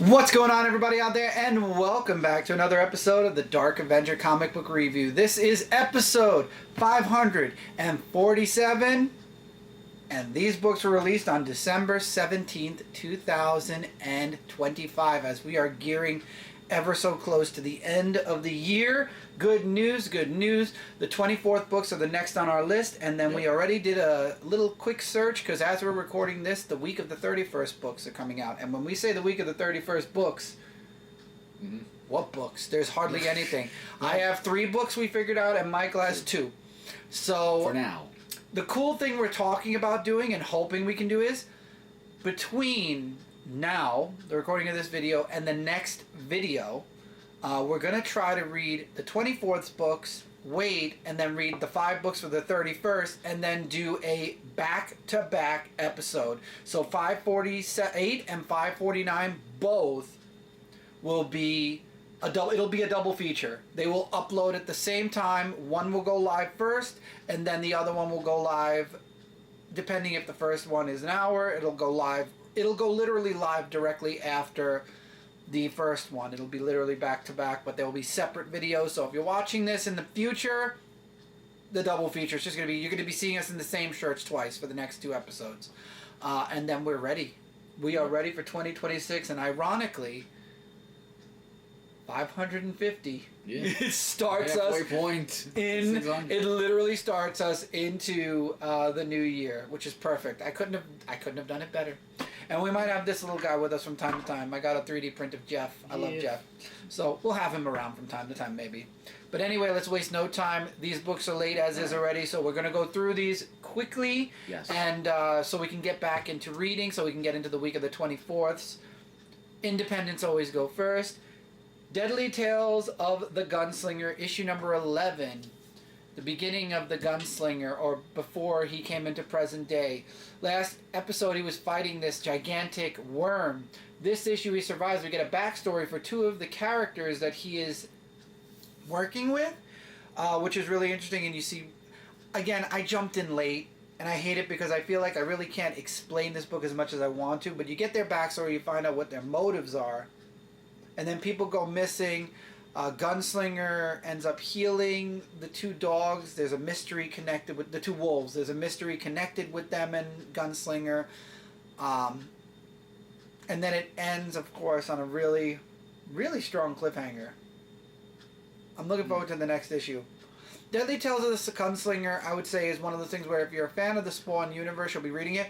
What's going on, everybody out there, and welcome back to another episode of the Dark Avenger comic book review. This is episode 547, and these books were released on December 17th, 2025, as we are gearing ever so close to the end of the year. Good news, good news. The 24th books are the next on our list, and then we already did a little quick search, because as we're recording this, the week of the 31st books are coming out. And when we say the week of the 31st books, what books? There's hardly anything. I have 3 books we figured out, and Michael has 2. So for now, the cool thing we're talking about doing and hoping we can do is, between now, the recording of this video, and the next video, we're going to try to read the 24th books, wait, and then read the 5 books for the 31st, and then do a back-to-back episode. So 548 and 549 both will be it'll be a double feature. They will upload at the same time. One will go live first, and then the other one will go live, depending if the first one is an hour, it'll go live. It'll go literally live directly after the first one. It'll be literally back to back, but there will be separate videos. So if you're watching this in the future, the double feature is just going to be, you're going to be seeing us in the same shirts twice for the next 2 episodes. And then we're ready. We are ready for 2026, and ironically, 550. Yeah. It starts halfway us point. it literally starts us into the new year, which is perfect. I couldn't have done it better. And we might have this little guy with us from time to time. I got a 3D print of Jeff. I love Jeff. So we'll have him around from time to time, maybe. But anyway, let's waste no time. These books are late as is already, so we're going to go through these quickly. Yes. And so we can get back into reading, so we can get into the week of the 24th. Independents always go first. Deadly Tales of the Gunslinger, issue number 11. The beginning of the Gunslinger, or before he came into present day. Last episode he was fighting this gigantic worm. This issue he survives. We get a backstory for 2 of the characters that he is working with, which is really interesting. And you see, again, I jumped in late, and I hate it because I feel like I really can't explain this book as much as I want to, but you get their backstory, you find out what their motives are, and then people go missing. Gunslinger ends up healing the 2 dogs. There's a mystery connected with the 2 wolves. There's a mystery connected with them and Gunslinger. And then it ends, of course, on a really, really strong cliffhanger. I'm looking forward to the next issue. Deadly Tales of the Gunslinger, I would say, is one of those things where if you're a fan of the Spawn universe, you'll be reading it.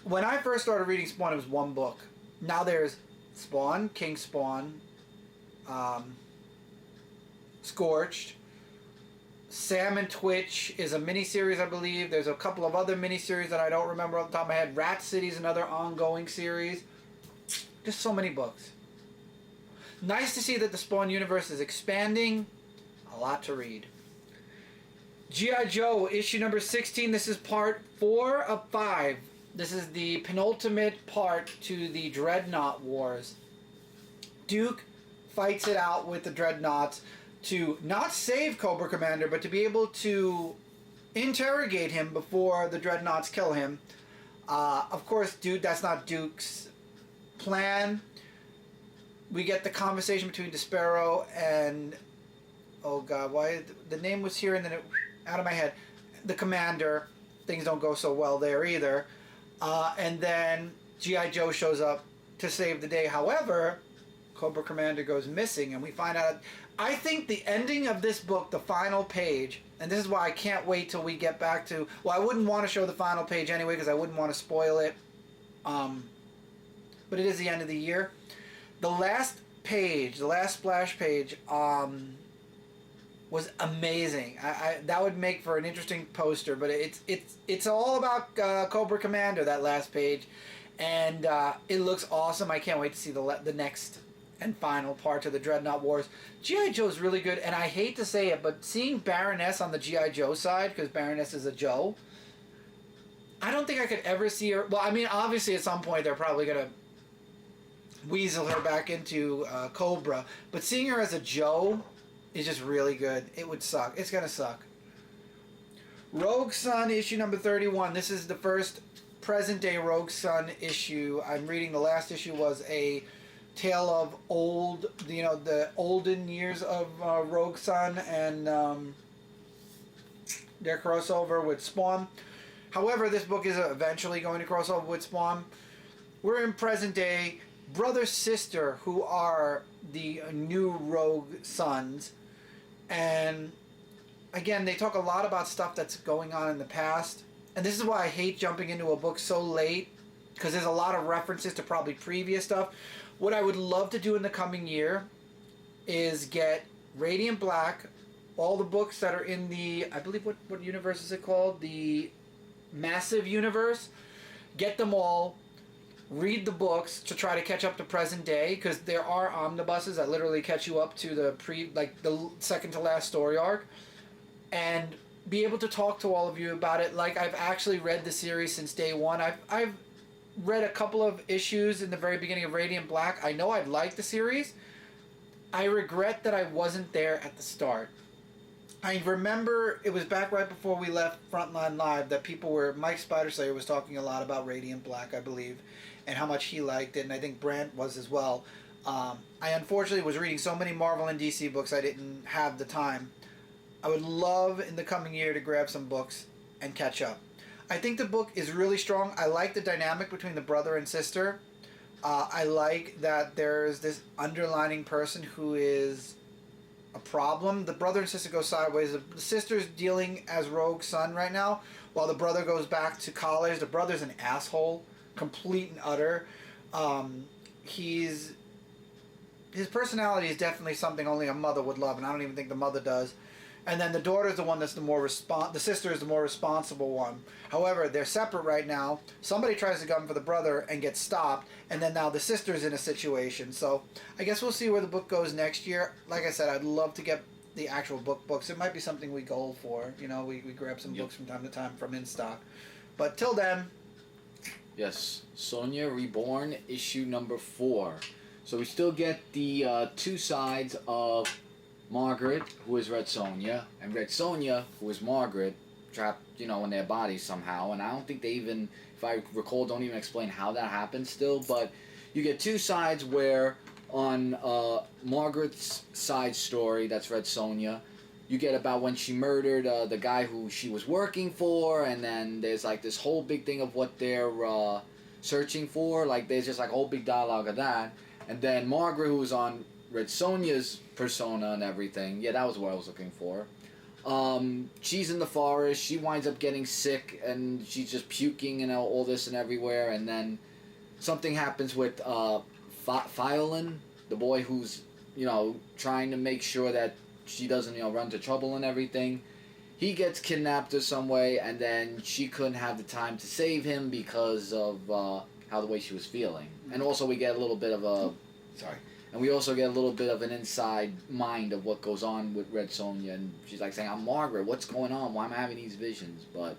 When I first started reading Spawn, it was 1 book. Now there's Spawn, King Spawn, Scorched. Sam and Twitch is a miniseries, I believe. There's a couple of other miniseries that I don't remember off the top of my head. Rat City is another ongoing series. Just so many books. Nice to see that the Spawn universe is expanding. A lot to read. G.I. Joe, issue number 16. This is part 4 of 5. This is the penultimate part to the Dreadnought Wars. Duke fights it out with the Dreadnoughts to not save Cobra Commander, but to be able to interrogate him before the Dreadnoughts kill him. Of course, that's not Duke's plan. We get the conversation between Despero and, oh god, why the name was here and then it out of my head. The commander. Things don't go so well there either. And then G.I. Joe shows up to save the day. However, Cobra Commander goes missing, and we find out. I think the ending of this book, the final page, and this is why I can't wait till we get back to. Well, I wouldn't want to show the final page anyway because I wouldn't want to spoil it. But it is the end of the year. The last page, the last splash page, was amazing. That would make for an interesting poster, but it's all about Cobra Commander, that last page, and it looks awesome. I can't wait to see the next and final part of the Dreadnought Wars. G.I. Joe's really good, and I hate to say it, but seeing Baroness on the G.I. Joe side, because Baroness is a Joe, I don't think I could ever see her. Well, I mean, obviously at some point they're probably going to weasel her back into Cobra, but seeing her as a Joe is just really good. It would suck. It's going to suck. Rogue Sun, issue number 31. This is the first present-day Rogue Sun issue. I'm reading the last issue was a tale of the olden years of Rogue Sun and their crossover with Spawn. However, this book is eventually going to cross over with Spawn. We're in present day. Brother, sister, who are the new Rogue Sons. And again, they talk a lot about stuff that's going on in the past. And this is why I hate jumping into a book so late, because there's a lot of references to probably previous stuff. What I would love to do in the coming year is get Radiant Black, all the books that are in the, I believe, what universe is it called? The Massive Universe. Get them all, read the books to try to catch up to present day, because there are omnibuses that literally catch you up to the second to last story arc, and be able to talk to all of you about it. Like, I've actually read the series since day one. I've read a couple of issues in the very beginning of Radiant Black. I know I'd like the series. I regret that I wasn't there at the start. I remember it was back right before we left Frontline Live that Mike Spider-Slayer was talking a lot about Radiant Black, I believe, and how much he liked it, and I think Brant was as well. I unfortunately was reading so many Marvel and DC books I didn't have the time. I would love in the coming year to grab some books and catch up. I think the book is really strong. I like the dynamic between the brother and sister. I like that there's this underlining person who is a problem. The brother and sister go sideways. The sister's dealing as Rogue Sun right now, while the brother goes back to college. The brother's an asshole, complete and utter. His personality is definitely something only a mother would love, and I don't even think the mother does. And then the daughter's the one that's the sister is the more responsible one. However, they're separate right now. Somebody tries to gun for the brother and gets stopped, and then now the sister's in a situation. So I guess we'll see where the book goes next year. Like I said, I'd love to get the actual books. It might be something we go for. We grab some books from time to time from in stock. But till then. Yes, Sonja Reborn, issue number 4. So we still get the two sides of Margaret, who is Red Sonja, and Red Sonja, who is Margaret, trapped, in their bodies somehow. And I don't think they even, if I recall, don't even explain how that happened still. But you get two sides where on Margaret's side story, that's Red Sonja, you get about when she murdered the guy who she was working for, and then there's like this whole big thing of what they're searching for. Like, there's just like a whole big dialogue of that. And then Margaret, who was on Red Sonja's persona and everything. Yeah, that was what I was looking for. She's in the forest. She winds up getting sick, and she's just puking and all this and everywhere. And then something happens with Fiolin, the boy who's, trying to make sure that she doesn't, run into trouble and everything. He gets kidnapped or some way, and then she couldn't have the time to save him because of how the way she was feeling. And also we get a little bit of a... Sorry. And we also get a little bit of an inside mind of what goes on with Red Sonja. And she's like saying, I'm Margaret, what's going on? Why am I having these visions? But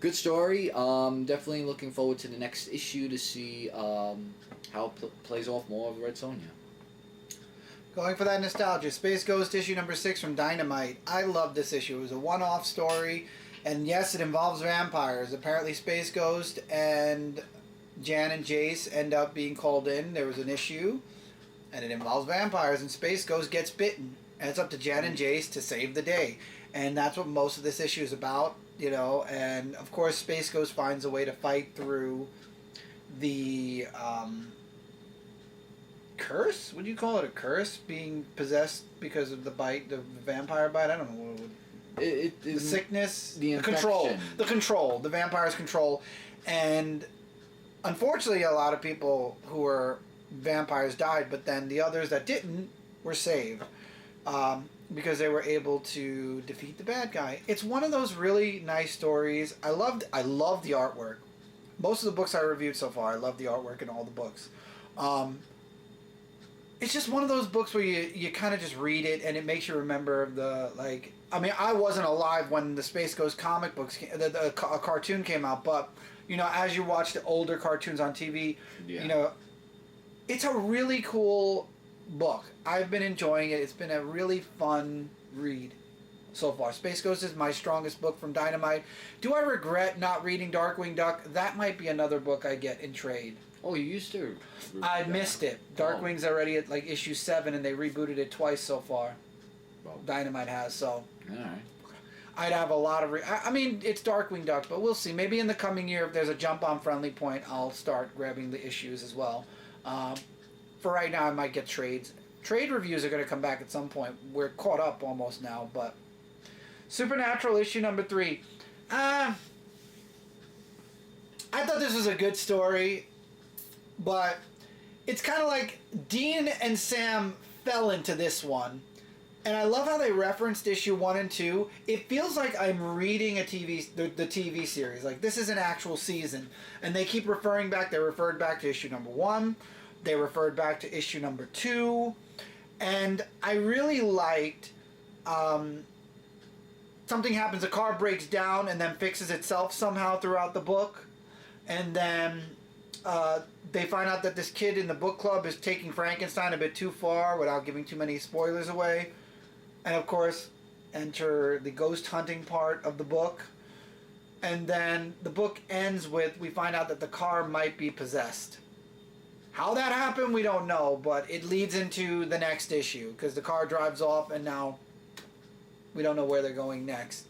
good story. Definitely looking forward to the next issue to see how it plays off more of Red Sonja. Going for that nostalgia, Space Ghost issue number 6 from Dynamite. I love this issue. It was a one-off story. And yes, it involves vampires. Apparently Space Ghost and Jan and Jace end up being called in. There was an issue. And it involves vampires, and Space Ghost gets bitten. And it's up to Jan and Jace to save the day. And that's what most of this issue is about, And, of course, Space Ghost finds a way to fight through the curse? Would you call it a curse? Being possessed because of the vampire bite? I don't know what it would... the sickness? The control. The vampire's control. And, unfortunately, a lot of people who were... vampires died, but then the others that didn't were saved because they were able to defeat the bad guy. It's one of those really nice stories. I love the artwork. Most of the books I reviewed so far, I love the artwork in all the books. It's just one of those books where you kind of just read it and it makes you remember I wasn't alive when the Space Ghost comic books a cartoon came out, but as you watch the older cartoons on TV, it's a really cool book. I've been enjoying it. It's been a really fun read so far. Space Ghost is my strongest book from Dynamite. Do I regret not reading Darkwing Duck? That might be another book I get in trade. Oh, you used to. I missed it. Darkwing's already at like issue 7, and they rebooted it twice so far. Well, Dynamite has, so. alright. I'd have a lot of... I mean, it's Darkwing Duck, but we'll see. Maybe in the coming year, if there's a jump-on friendly point, I'll start grabbing the issues as well. For right now, I might get trades. Trade reviews are going to come back at some point. We're caught up almost now, but... Supernatural issue number 3. I thought this was a good story, but it's kind of like Dean and Sam fell into this one. And I love how they referenced issue 1 and 2. It feels like I'm reading the TV series. Like, this is an actual season. And they keep referring back. They referred back to issue number 1. They referred back to issue number 2. And I really liked... something happens, a car breaks down and then fixes itself somehow throughout the book. And then they find out that this kid in the book club is taking Frankenstein a bit too far without giving too many spoilers away. And of course, enter the ghost hunting part of the book. And then the book ends with, we find out that the car might be possessed. How that happened, we don't know, but it leads into the next issue, because the car drives off and now we don't know where they're going next.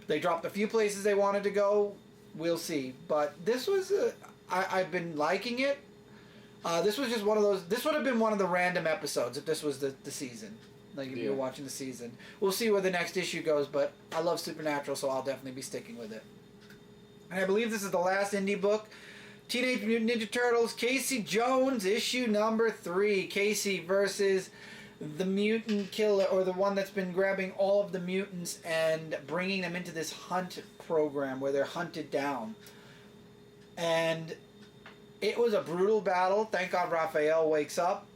They dropped a few places they wanted to go. We'll see. But this was, I've been liking it. This was just one of those, this would have been one of the random episodes if this was the season. Like if you were watching the season. We'll see where the next issue goes, but I love Supernatural, so I'll definitely be sticking with it. And I believe this is the last indie book. Teenage Mutant Ninja Turtles, Casey Jones, issue number 3. Casey versus the mutant killer, or the one that's been grabbing all of the mutants and bringing them into this hunt program where they're hunted down. And it was a brutal battle. Thank God Raphael wakes up.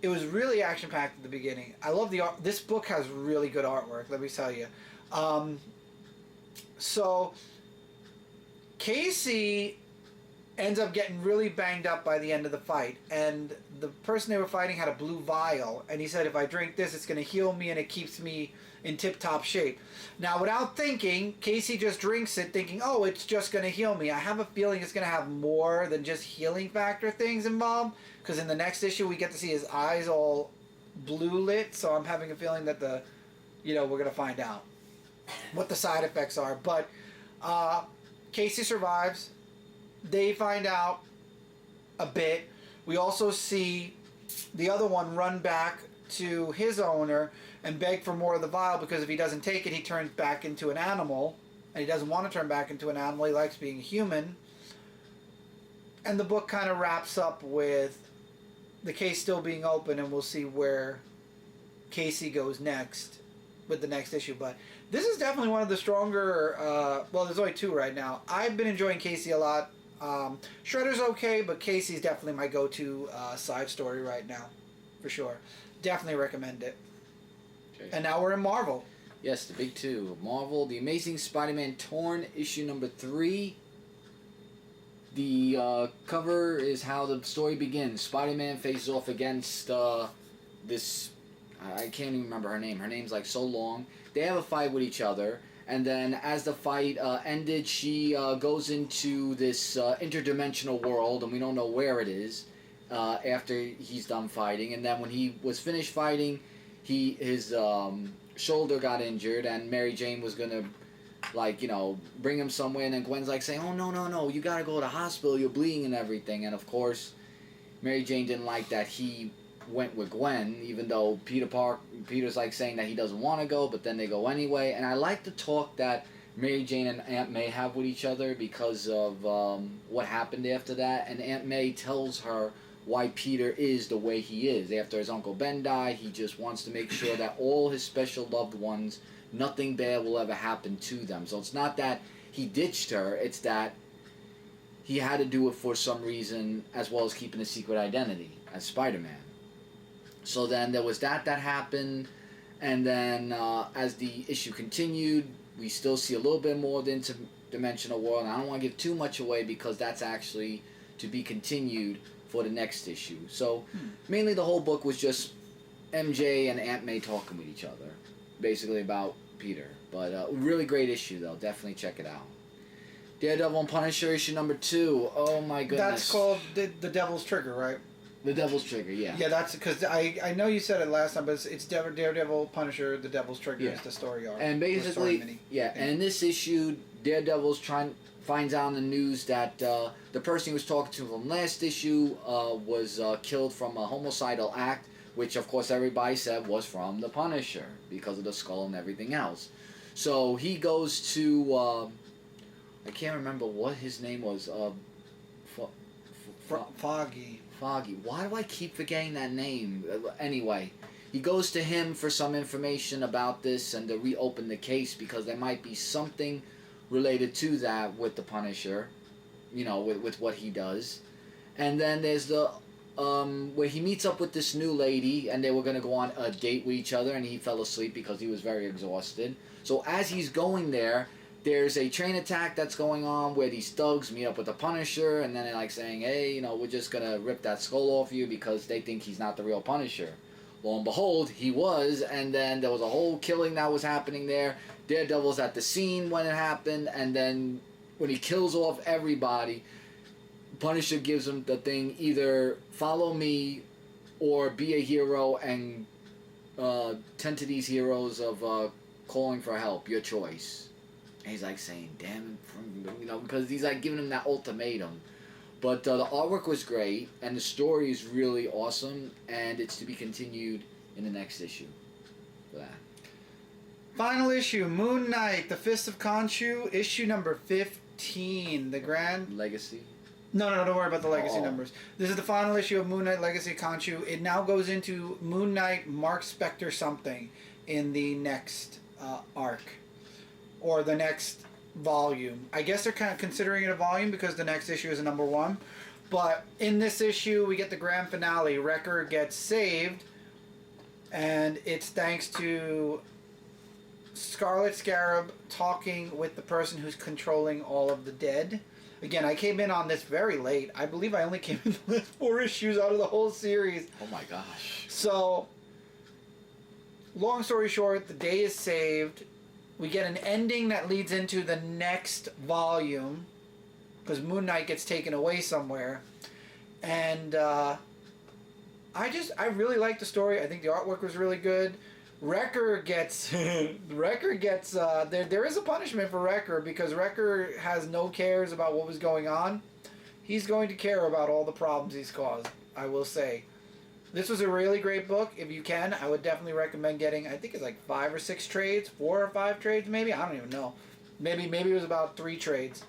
It was really action-packed at the beginning. I love the art. This book has really good artwork, let me tell you. So, Casey ends up getting really banged up by the end of the fight. And the person they were fighting had a blue vial. And he said, if I drink this, it's going to heal me and it keeps me in tip-top shape. Now, without thinking, Casey just drinks it thinking, oh, it's just going to heal me. I have a feeling it's going to have more than just healing factor things involved. Because in the next issue, we get to see his eyes all blue lit. So I'm having a feeling that we're going to find out what the side effects are. But Casey survives. They find out a bit. We also see the other one run back to his owner and beg for more of the vial, because if he doesn't take it, he turns back into an animal. And he doesn't want to turn back into an animal. He likes being human. And the book kind of wraps up with the case still being open, and we'll see where Casey goes next with the next issue. But this is definitely one of the stronger... well, there's only 2 right now. I've been enjoying Casey a lot. Shredder's okay, but Casey's definitely my go-to side story right now, for sure. Definitely recommend it. Okay. And now we're in Marvel. Yes, the big 2. Marvel, The Amazing Spider-Man Torn, issue number 3. The cover is how the story begins. Spider-Man faces off against this... I can't even remember her name. Her name's like so long. They have a fight with each other. And then as the fight ended, she goes into this interdimensional world, and we don't know where it is after he's done fighting. And then when he was finished fighting, his shoulder got injured, and Mary Jane was going to, bring him somewhere. And then Gwen's like saying, oh, no, you got to go to the hospital, you're bleeding and everything. And of course, Mary Jane didn't like that he went with Gwen, even though Peter's like saying that he doesn't want to go, but then they go anyway. And I like the talk that Mary Jane and Aunt May have with each other because of what happened after that. And Aunt May tells her why Peter is the way he is. After his Uncle Ben died, he just wants to make sure that all his special loved ones, nothing bad will ever happen to them. So it's not that he ditched her, it's that he had to do it for some reason, as well as keeping a secret identity as Spider-Man. So then there was that happened, and then as the issue continued, we still see a little bit more of the interdimensional world. And I don't want to give too much away because that's actually to be continued for the next issue. So mainly the whole book was just MJ and Aunt May talking with each other, basically about Peter. But really great issue, though. Definitely check it out. Daredevil and Punisher issue number 2. Oh my goodness. That's called the Devil's Trigger, right? The Devil's Trigger, yeah. Yeah, that's because I know you said it last time, but it's Daredevil, Punisher, the Devil's Trigger is the story arc. And basically, and in this issue, Daredevil's finds out in the news that the person he was talking to from last issue was killed from a homicidal act, which of course everybody said was from the Punisher because of the skull and everything else. So he goes to I can't remember what his name was. Foggy. Foggy. Why do I keep forgetting that name? Anyway, he goes to him for some information about this and to reopen the case because there might be something related to that with the Punisher, with what he does. And then there's the where he meets up with this new lady and they were going to go on a date with each other and he fell asleep because he was very exhausted. So as he's going there's a train attack that's going on where these thugs meet up with the Punisher and then they're like saying, hey, we're just going to rip that skull off you because they think he's not the real Punisher. Lo and behold, he was, and then there was a whole killing that was happening there. Daredevil's at the scene when it happened, and then when he kills off everybody, Punisher gives him the thing, either follow me or be a hero and tend to these heroes of calling for help, your choice. And he's like saying, damn it, because he's like giving him that ultimatum. But the artwork was great, and the story is really awesome, and it's to be continued in the next issue for that. Final issue, Moon Knight, The Fist of Khonshu, issue number 15. The Grand... Legacy? No, don't worry about the legacy numbers. This is the final issue of Moon Knight Legacy of Khonshu. It now goes into Moon Knight Mark Spector something in the next arc. Or the next volume. I guess they're kind of considering it a volume because the next issue is a number 1. But in this issue, we get the grand finale. Wrecker gets saved. And it's thanks to Scarlet Scarab talking with the person who's controlling all of the dead. Again, I came in on this very late. I believe I only came in the last 4 issues out of the whole series. Oh my gosh. So, long story short, the day is saved. We get an ending that leads into the next volume. Because Moon Knight gets taken away somewhere. And I really like the story. I think the artwork was really good. Wrecker gets there is a punishment for Wrecker because Wrecker has no cares about what was going on. He's going to care about all the problems he's caused, I will say. This was a really great book. If you can, I would definitely recommend getting, I think it's like 5 or 6 trades, 4 or 5 trades maybe, I don't even know. Maybe it was about 3 trades.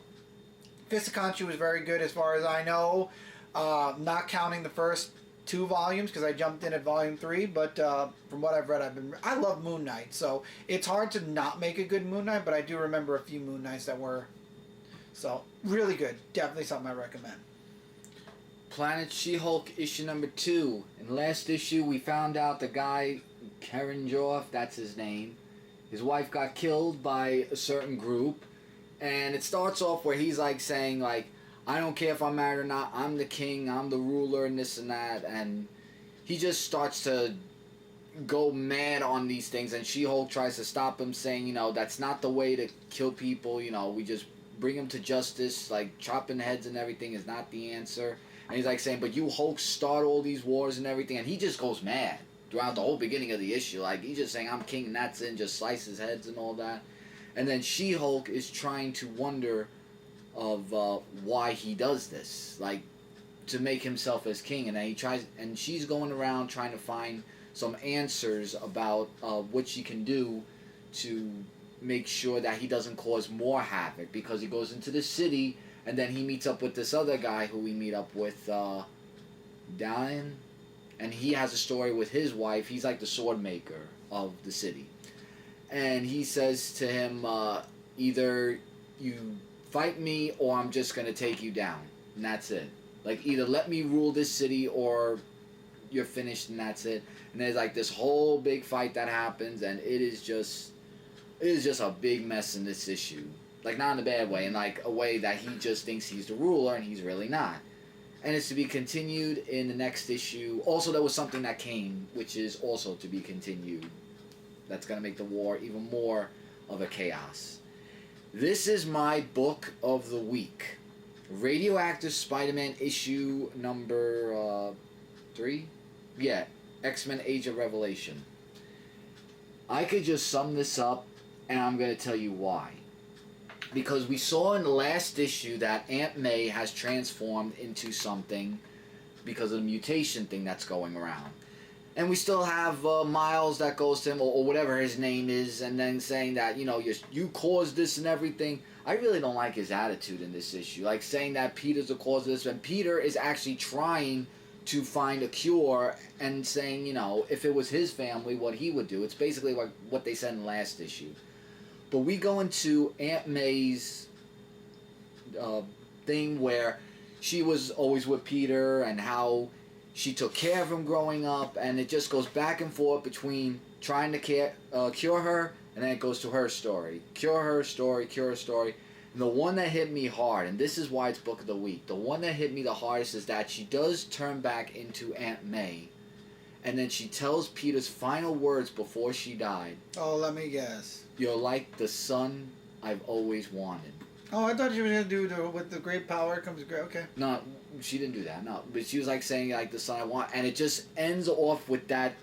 Fist of Khonshu was very good as far as I know, not counting the first 2 volumes because I jumped in at volume 3, but from what I've read, I love Moon Knight, so it's hard to not make a good Moon Knight, but I do remember a few Moon Knights that were, so really good, definitely something I recommend. Planet She-Hulk issue number 2. In the last issue, we found out the guy, Karenjoff, that's his name, his wife got killed by a certain group, and it starts off where he's like saying like, I don't care if I'm married or not, I'm the king, I'm the ruler, and this and that, and he just starts to go mad on these things, and She-Hulk tries to stop him, saying, that's not the way to kill people, we just bring them to justice, like, chopping heads and everything is not the answer, and he's like saying, but you Hulk start all these wars and everything, and he just goes mad throughout the whole beginning of the issue, like, he's just saying, I'm king, and that's it, and just slices heads and all that, and then She-Hulk is trying to wonder of why he does this, like to make himself as king, and then he tries, and she's going around trying to find some answers about what she can do to make sure that he doesn't cause more havoc, because he goes into the city and then he meets up with this other guy who we meet up with, Diane, and he has a story with his wife. He's like the sword maker of the city, and he says to him, either you fight me or I'm just going to take you down. And that's it. Like, either let me rule this city or you're finished and that's it. And there's like this whole big fight that happens, and it is just a big mess in this issue. Like, not in a bad way, in like a way that he just thinks he's the ruler and he's really not. And it's to be continued in the next issue. Also, there was something that came, which is also to be continued. That's going to make the war even more of a chaos. This is my book of the week. Radioactive Spider-Man issue number 3? Yeah, X-Men Age of Revelation. I could just sum this up, and I'm going to tell you why. Because we saw in the last issue that Aunt May has transformed into something because of the mutation thing that's going around. And we still have Miles that goes to him, or whatever his name is, and then saying that, you caused this and everything. I really don't like his attitude in this issue. Like saying that Peter's the cause of this, when Peter is actually trying to find a cure and saying, if it was his family, what he would do. It's basically like what they said in the last issue. But we go into Aunt May's thing where she was always with Peter and how she took care of him growing up, and it just goes back and forth between trying to cure her, and then it goes to her story. Cure her story. And the one that hit me hard, and this is why it's Book of the Week, the one that hit me the hardest is that she does turn back into Aunt May, and then she tells Peter's final words before she died. Oh, let me guess. You're like the son I've always wanted. Oh, I thought you were going to do with the great power comes great. Okay. No, she didn't do that. No, but she was like saying like the son I want, and it just ends off with that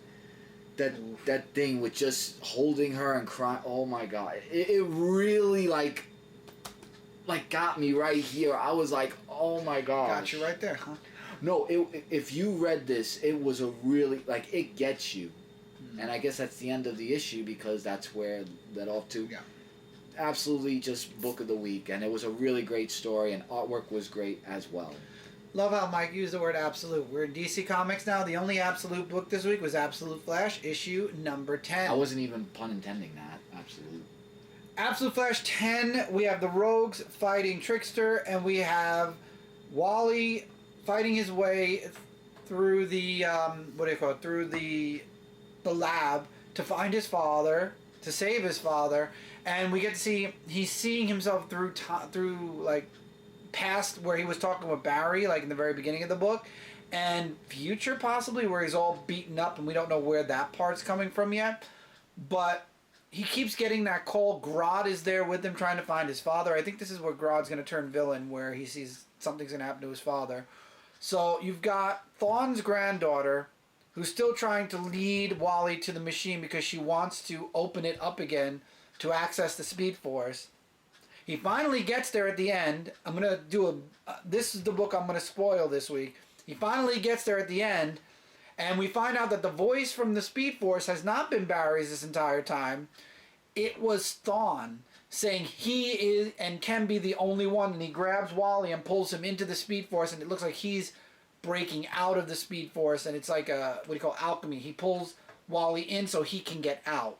thing with just holding her and crying. Oh my God, it really like got me right here. I was like, oh my God. Got you right there, huh? No, if you read this, it was a really it gets you, and I guess that's the end of the issue because that's where that off to. Yeah. Absolutely just Book of the Week, and it was a really great story, and artwork was great as well. Love how Mike used the word absolute. We're in DC Comics now. The only absolute book this week was Absolute Flash, issue number 10. I wasn't even pun intending that. Absolute. Absolute Flash 10, we have the Rogues fighting Trickster, and we have Wally fighting his way through the, through the lab to find his father, to save his father. And we get to see he's seeing himself through past where he was talking with Barry, like in the very beginning of the book, and future possibly where he's all beaten up, and we don't know where that part's coming from yet. But he keeps getting that call. Grodd is there with him trying to find his father. I think this is where Grodd's going to turn villain, where he sees something's going to happen to his father. So you've got Thawne's granddaughter, who's still trying to lead Wally to the machine because she wants to open it up again to access the Speed Force. He finally gets there at the end. I'm going to do this is the book I'm going to spoil this week. He finally gets there at the end, and we find out that the voice from the Speed Force has not been Barry's this entire time. It was Thawne saying he is and can be the only one, and he grabs Wally and pulls him into the Speed Force, and it looks like he's breaking out of the Speed Force, and it's like alchemy. He pulls Wally in so he can get out.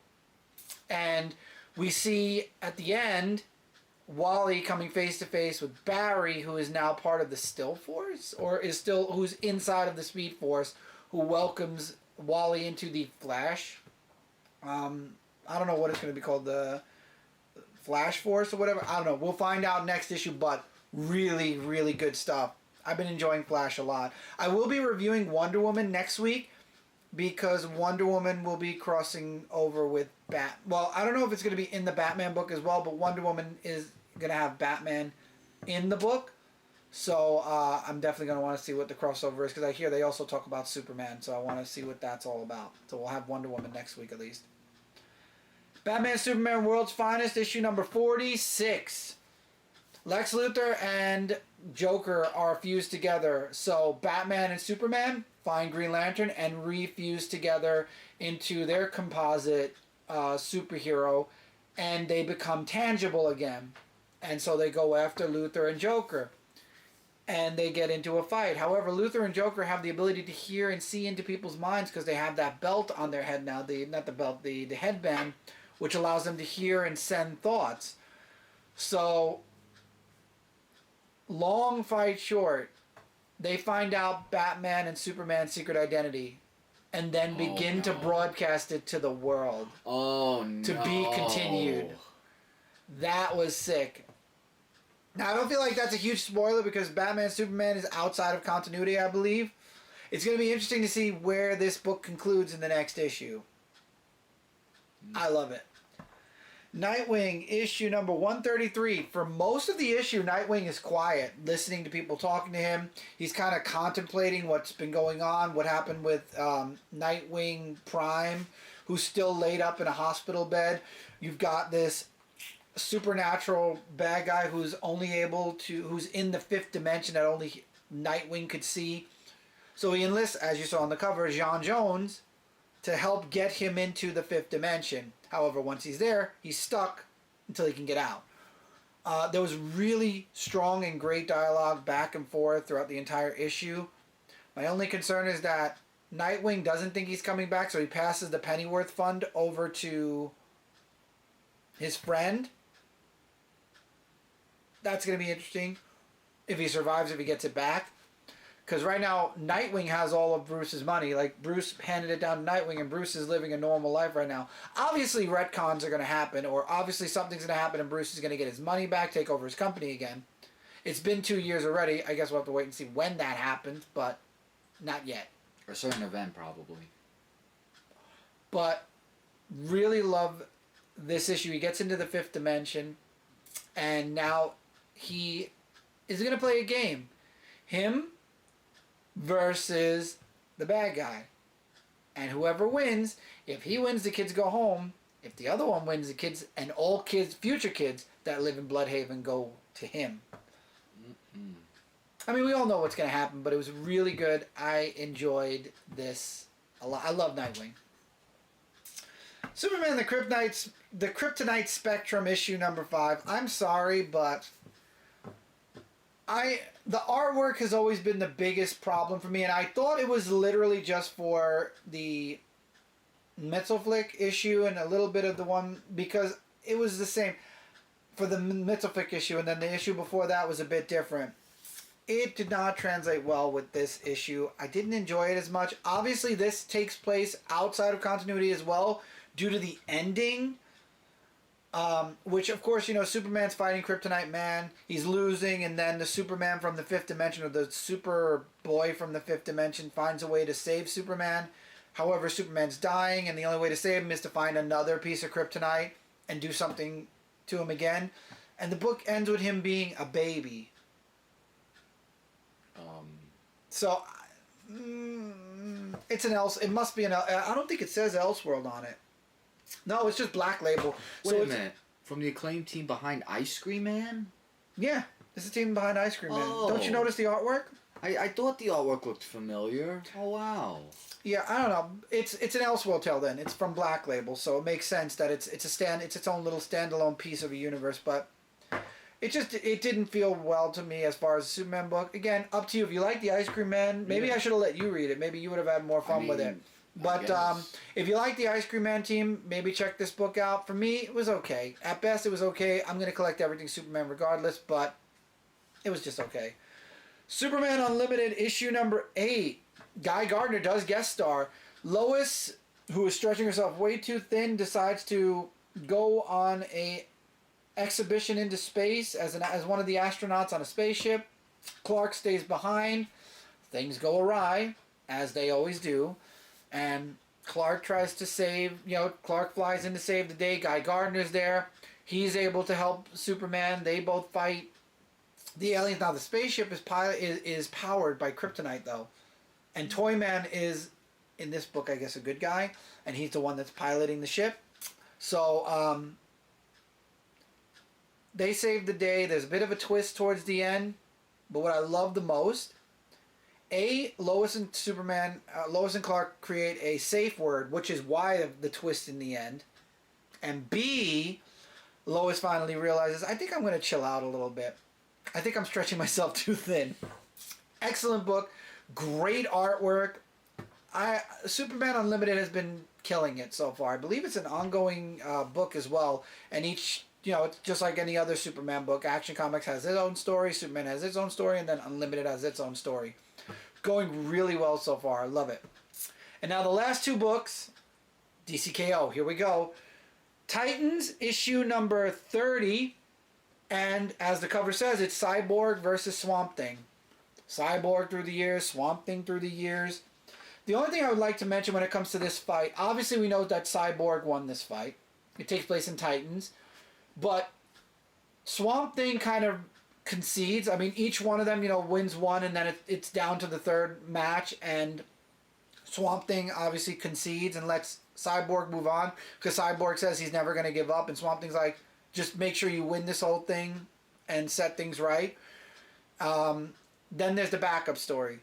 And we see at the end Wally coming face to face with Barry, who is now part of the Still Force, or who's inside of the Speed Force, who welcomes Wally into the Flash. I don't know what it's going to be called, the Flash Force or whatever. I don't know. We'll find out next issue, but really, really good stuff. I've been enjoying Flash a lot. I will be reviewing Wonder Woman next week, because Wonder Woman will be crossing over with Well, I don't know if it's going to be in the Batman book as well, but Wonder Woman is going to have Batman in the book. So I'm definitely going to want to see what the crossover is, because I hear they also talk about Superman, so I want to see what that's all about. So we'll have Wonder Woman next week at least. Batman Superman World's Finest, issue number 46. Lex Luthor and Joker are fused together. So Batman and Superman find Green Lantern and refuse together into their composite superhero, and they become tangible again. And so they go after Luthor and Joker, and they get into a fight. However, Luthor and Joker have the ability to hear and see into people's minds because they have that belt on their head now, the headband, which allows them to hear and send thoughts. So, long fight short, they find out Batman and Superman's secret identity, and then begin to broadcast it to the world. Oh, no. To be continued. That was sick. Now, I don't feel like that's a huge spoiler because Batman Superman is outside of continuity, I believe. It's going to be interesting to see where this book concludes in the next issue. I love it. Nightwing, issue number 133. For most of the issue, Nightwing is quiet, listening to people talking to him. He's kind of contemplating what's been going on, what happened with Nightwing Prime, who's still laid up in a hospital bed. You've got this supernatural bad guy who's in the fifth dimension that only Nightwing could see. So he enlists, as you saw on the cover, J'onn J'onzz to help get him into the fifth dimension. However, once he's there, he's stuck until he can get out. There was really strong and great dialogue back and forth throughout the entire issue. My only concern is that Nightwing doesn't think he's coming back, so he passes the Pennyworth Fund over to his friend. That's going to be interesting. If he survives, if he gets it back. Because right now, Nightwing has all of Bruce's money. Like, Bruce handed it down to Nightwing, and Bruce is living a normal life right now. Obviously, retcons are going to happen, or obviously something's going to happen, and Bruce is going to get his money back, take over his company again. It's been 2 years already. I guess we'll have to wait and see when that happens, but not yet. A certain event, probably. But really love this issue. He gets into the fifth dimension, and now he is going to play a game. Him versus the bad guy. And whoever wins, if he wins, the kids go home. If the other one wins, the kids and all kids, future kids that live in Bloodhaven, go to him. Mm-hmm. I mean, we all know what's going to happen, but it was really good. I enjoyed this a lot. I love Nightwing. Superman, the Kryptonite Spectrum, issue number 5. I'm sorry, but the artwork has always been the biggest problem for me, and I thought it was literally just for the Mxyzptlk issue and a little bit of the one, because it was the same for the Mxyzptlk issue, and then the issue before that was a bit different. It did not translate well with this issue. I didn't enjoy it as much. Obviously, this takes place outside of continuity as well, due to the ending. Which, of course, Superman's fighting Kryptonite Man. He's losing, and then the Superman from the fifth dimension, or the Superboy from the fifth dimension, finds a way to save Superman. However, Superman's dying, and the only way to save him is to find another piece of Kryptonite and do something to him again. And the book ends with him being a baby. So, it's it must be I don't think it says Elseworld on it. No, it's just Black Label. Wait a minute. From the acclaimed team behind Ice Cream Man? Yeah, it's the team behind Ice Cream Man. Oh. Don't you notice the artwork? I thought the artwork looked familiar. Oh, wow. Yeah, I don't know. It's an Elseworld tale then. It's from Black Label, so it makes sense that it's its own little standalone piece of a universe, but it didn't feel well to me as far as the Superman book. Again, up to you. If you like the Ice Cream Man, maybe I should have let you read it. Maybe you would have had more fun with it. But if you like the Ice Cream Man team, maybe check this book out. For me, it was okay. At best, it was okay. I'm going to collect everything Superman regardless, but it was just okay. Superman Unlimited, issue number 8. Guy Gardner does guest star. Lois, who is stretching herself way too thin, decides to go on a exhibition into space as one of the astronauts on a spaceship. Clark stays behind. Things go awry, as they always do. And Clark tries to save, Clark flies in to save the day. Guy Gardner's there. He's able to help Superman. They both fight the aliens. Now, the spaceship is powered by Kryptonite, though. And Toyman is, in this book, I guess, a good guy. And he's the one that's piloting the ship. So, they save the day. There's a bit of a twist towards the end. But what I love the most, Lois and Clark create a safe word, which is why the twist in the end. And B, Lois finally realizes, I think I'm going to chill out a little bit. I think I'm stretching myself too thin. Excellent book. Great artwork. Superman Unlimited has been killing it so far. I believe it's an ongoing book as well. And each, it's just like any other Superman book. Action Comics has its own story. Superman has its own story. And then Unlimited has its own story. Going really well so far. I love it. And now the last 2 books, DCKO. Here we go. Titans, issue number 30. And as the cover says, it's Cyborg versus Swamp Thing. Cyborg through the years, Swamp Thing through the years. The only thing I would like to mention when it comes to this fight, obviously we know that Cyborg won this fight. It takes place in Titans. But Swamp Thing kind of concedes. I mean, each one of them, wins one, and then it's down to the third match, and Swamp Thing obviously concedes and lets Cyborg move on, because Cyborg says he's never going to give up, and Swamp Thing's like, just make sure you win this whole thing and set things right. Then there's the backup story.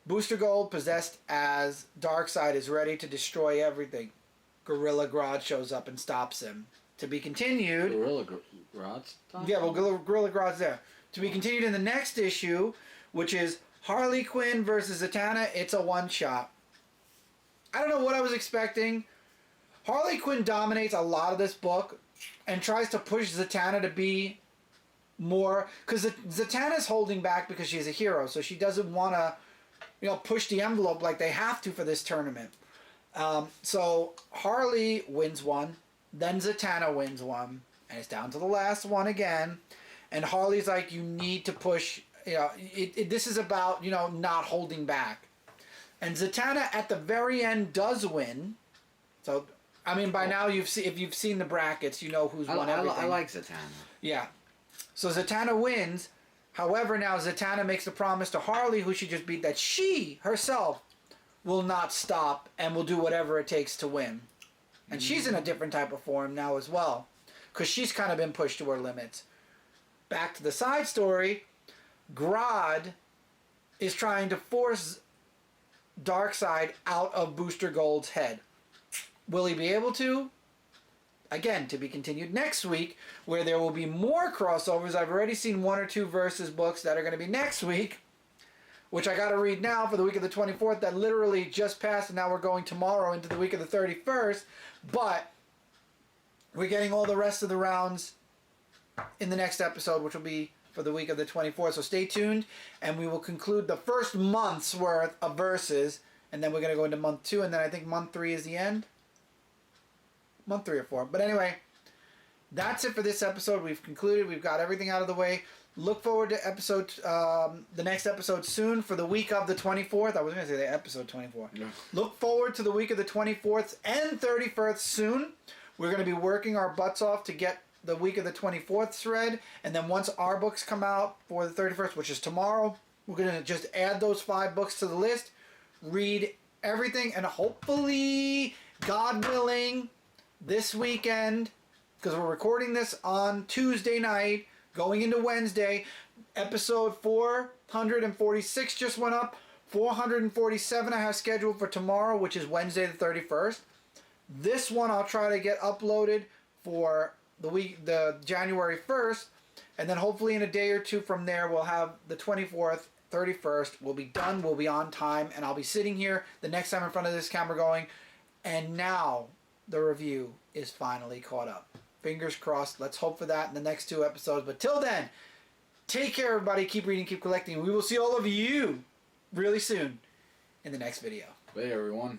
Booster Gold, possessed as Darkseid, is ready to destroy everything. Gorilla Grodd shows up and stops him. To be continued. Gorilla Grodd's? Yeah, well, Gorilla Grodd's there. To be continued in the next issue, which is Harley Quinn versus Zatanna. It's a one-shot. I don't know what I was expecting. Harley Quinn dominates a lot of this book and tries to push Zatanna to be more... Because Zatanna's holding back because she's a hero, so she doesn't want to push the envelope like they have to for this tournament. So Harley wins one, then Zatanna wins one, and it's down to the last one again. And Harley's like, you need to push, this is about, not holding back. And Zatanna at the very end does win. So, I mean, by now if you've seen the brackets, you know who's won everything. I like Zatanna. Yeah. So Zatanna wins. However, now Zatanna makes a promise to Harley, who she just beat, that she herself will not stop and will do whatever it takes to win. And she's in a different type of form now as well, because she's kind of been pushed to her limits. Back to the side story, Grodd is trying to force Darkseid out of Booster Gold's head. Will he be able to? Again, to be continued next week, where there will be more crossovers. I've already seen 1 or 2 Versus books that are going to be next week, which I got to read now for the week of the 24th. That literally just passed, and now we're going tomorrow into the week of the 31st. But we're getting all the rest of the rounds in the next episode, which will be for the week of the 24th. So stay tuned, and we will conclude the first month's worth of Versus, and then we're going to go into month 2, and then I think month 3 is the end. Month 3 or 4. But anyway, that's it for this episode. We've concluded. We've got everything out of the way. Look forward to the next episode soon for the week of the 24th. I was going to say the episode 24. Yeah. Look forward to the week of the 24th and 31st soon. We're going to be working our butts off to get the week of the 24th thread. And then once our books come out for the 31st, which is tomorrow, we're going to just add those 5 books to the list, read everything, and hopefully, God willing, this weekend, because we're recording this on Tuesday night, going into Wednesday, episode 446 just went up. 447 I have scheduled for tomorrow, which is Wednesday the 31st. This one I'll try to get uploaded for the January 1st, and then hopefully in a day or two from there we'll have the 24th, 31st. We'll be done, we'll be on time, and I'll be sitting here the next time in front of this camera going, and now the review is finally caught up. Fingers crossed. Let's hope for that in the next 2 episodes. But till then, take care, everybody. Keep reading, keep collecting. We will see all of you really soon in the next video. Bye, everyone.